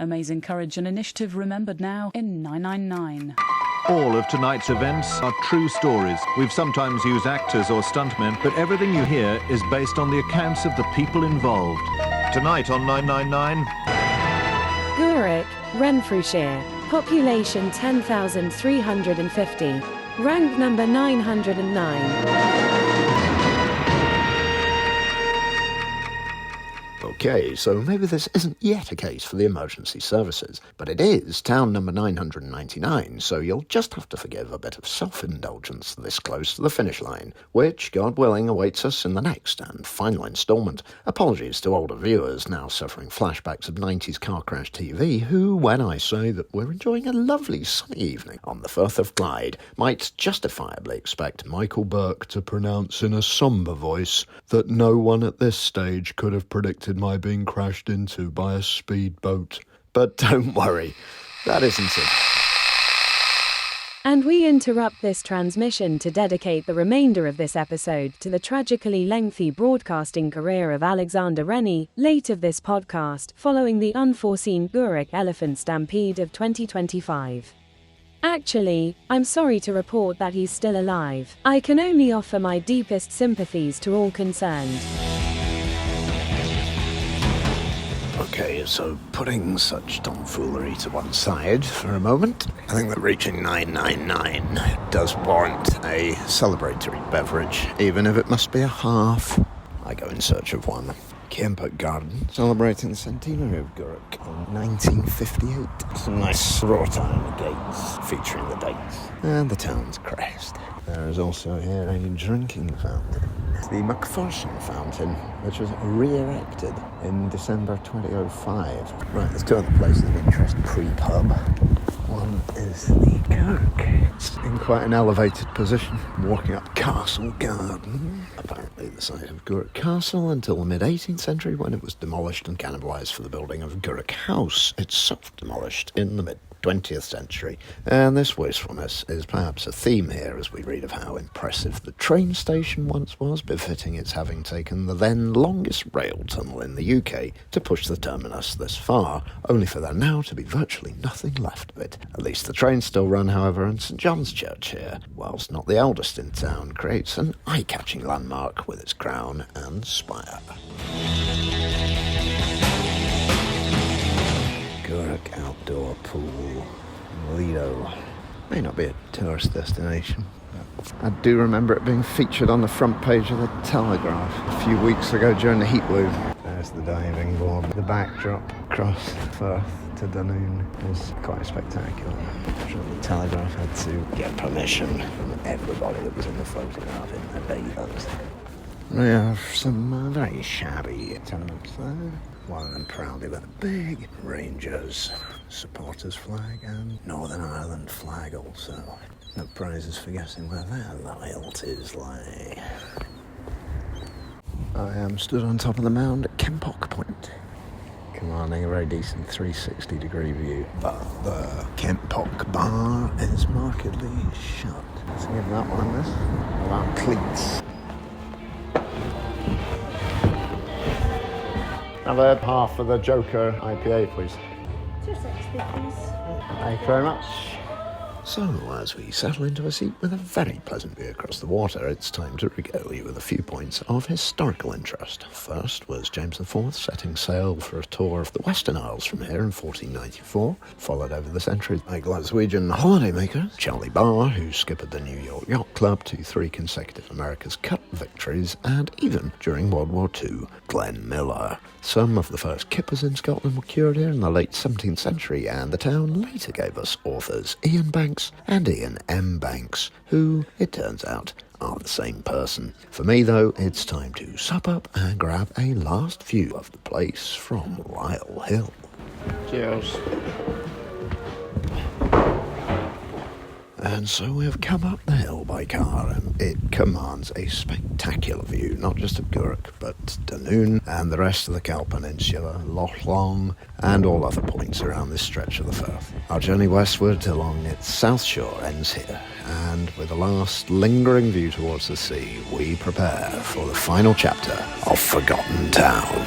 Amazing courage and initiative remembered now in 999. All of tonight's events are true stories. We've sometimes used actors or stuntmen, but everything you hear is based on the accounts of the people involved. Tonight on 999... Gourock, Renfrewshire, population 10,350, rank number 909. Okay, so maybe this isn't yet a case for the emergency services, but it is town number 999, so you'll just have to forgive a bit of self-indulgence this close to the finish line, which, God willing, awaits us in the next and final instalment. Apologies to older viewers now suffering flashbacks of 90s car crash TV, who, when I say that we're enjoying a lovely sunny evening on the Firth of Clyde, might justifiably expect Michael Buerk to pronounce in a sombre voice that no one at this stage could have predicted my being crashed into by a speedboat. But don't worry, that isn't it. And we interrupt this transmission to dedicate the remainder of this episode to the tragically lengthy broadcasting career of Alexander Rennie, late of this podcast, following the unforeseen Gourock elephant stampede of 2025. Actually, I'm sorry to report that he's still alive. I can only offer my deepest sympathies to all concerned. Okay, so putting such tomfoolery to one side for a moment, I think that reaching 999 does warrant a celebratory beverage, even if it must be a half. I go in search of one. Buerk Garden, celebrating the centenary of Gourock in 1958. Some nice wrought iron gates featuring the dates and the town's crest. There is also here a drinking fountain. The Macpherson Fountain, which was re-erected in December 2005. Right, there's two other places of interest pre-pub. One is the Gourock. It's in quite an elevated position, walking up Castle Garden. Apparently the site of Gourock Castle until the mid-18th century, when it was demolished and cannibalised for the building of Gourock House, itself demolished in the mid-20th century. And this wastefulness is perhaps a theme here as we read of how impressive the train station once was, befitting its having taken the then longest rail tunnel in the UK to push the terminus this far, only for there now to be virtually nothing left of it. At least the trains still run, however, and St John's Church here, whilst not the eldest in town, creates an eye-catching landmark with its crown and spire. Gourock Outdoor Pool, Lido. May not be a tourist destination, but I do remember it being featured on the front page of the Telegraph a few weeks ago during the heat wave. There's the diving board. The backdrop across Firth to Dunoon is quite spectacular. I'm sure the Telegraph had to get permission from everybody that was in the photograph in their bathers. We have some very shabby tenements there. One of them proudly with a big Rangers supporters flag and Northern Ireland flag also. No prizes for guessing where their loyalties lie. I am stood on top of the mound at Kempock Point, commanding a very decent 360-degree view. But the Kempock Bar is markedly shut. Let's give that one a miss. About Cleats. Another half of the Joker IPA, please. 260, please. Thank you very much. So, as we settle into a seat with a very pleasant view across the water, it's time to regale you with a few points of historical interest. First was James IV setting sail for a tour of the Western Isles from here in 1494, followed over the centuries by Glaswegian holidaymakers Charlie Barr, who skippered the New York Yacht Club to 3 consecutive America's Cup victories, and even, during World War II, Glenn Miller. Some of the first kippers in Scotland were cured here in the late 17th century, and the town later gave us authors Ian Banks and Ian M. Banks, who, it turns out, are the same person. For me, though, it's time to sup up and grab a last view of the place from Lyle Hill. Cheers. And so we have come up the hill by car, and it commands a spectacular view, not just of Gourock, but Dunoon and the rest of the Cowal Peninsula, Loch Long, and all other points around this stretch of the Firth. Our journey westward along its south shore ends here, and with a last lingering view towards the sea, we prepare for the final chapter of Forgotten Town.